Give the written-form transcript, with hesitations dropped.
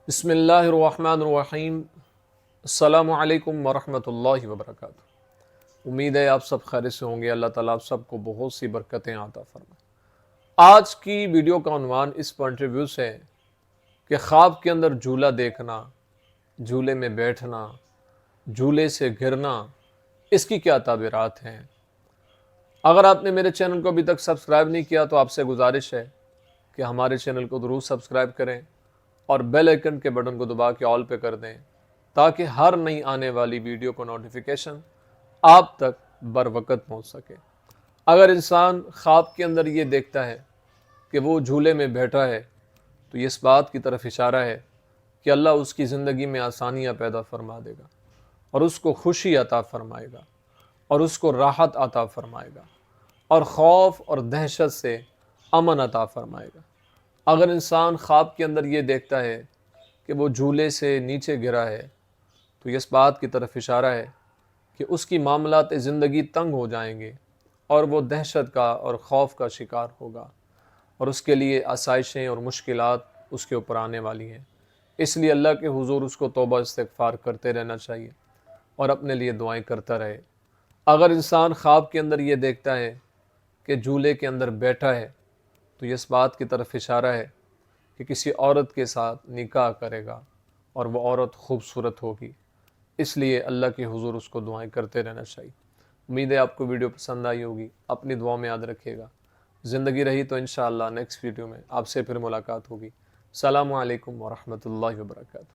بسم اللہ الرحمن الرحیم۔ السلام علیکم ورحمۃ اللہ وبرکاتہ۔ امید ہے آپ سب خیر سے ہوں گے۔ اللہ تعالیٰ آپ سب کو بہت سی برکتیں عطا فرمائے۔ آج کی ویڈیو کا عنوان اس پوائنٹ آف ویو سے ہے کہ خواب کے اندر جھولا دیکھنا، جھولے میں بیٹھنا، جھولے سے گرنا، اس کی کیا تعبیرات ہیں۔ اگر آپ نے میرے چینل کو ابھی تک سبسکرائب نہیں کیا تو آپ سے گزارش ہے کہ ہمارے چینل کو ضرور سبسکرائب کریں اور بیل آئیکن کے بٹن کو دبا کے آل پہ کر دیں تاکہ ہر نئی آنے والی ویڈیو کو نوٹیفیکیشن آپ تک بر وقت پہنچ سکے۔ اگر انسان خواب کے اندر یہ دیکھتا ہے کہ وہ جھولے میں بیٹھا ہے تو یہ اس بات کی طرف اشارہ ہے کہ اللہ اس کی زندگی میں آسانیاں پیدا فرما دے گا اور اس کو خوشی عطا فرمائے گا اور اس کو راحت عطا فرمائے گا اور خوف اور دہشت سے امن عطا فرمائے گا۔ اگر انسان خواب کے اندر یہ دیکھتا ہے کہ وہ جھولے سے نیچے گرا ہے تو یہ اس بات کی طرف اشارہ ہے کہ اس کی معاملات زندگی تنگ ہو جائیں گے اور وہ دہشت کا اور خوف کا شکار ہوگا اور اس کے لیے آسائشیں اور مشکلات اس کے اوپر آنے والی ہیں۔ اس لیے اللہ کے حضور اس کو توبہ استغفار کرتے رہنا چاہیے اور اپنے لیے دعائیں کرتا رہے۔ اگر انسان خواب کے اندر یہ دیکھتا ہے کہ جھولے کے اندر بیٹھا ہے تو یہ اس بات کی طرف اشارہ ہے کہ کسی عورت کے ساتھ نکاح کرے گا اور وہ عورت خوبصورت ہوگی۔ اس لیے اللہ کے حضور اس کو دعائیں کرتے رہنا چاہیے۔ امید ہے آپ کو ویڈیو پسند آئی ہوگی، اپنی دعاؤں میں یاد رکھیے گا۔ زندگی رہی تو انشاءاللہ نیکسٹ ویڈیو میں آپ سے پھر ملاقات ہوگی۔ السلام علیکم ورحمۃ اللہ وبرکاتہ۔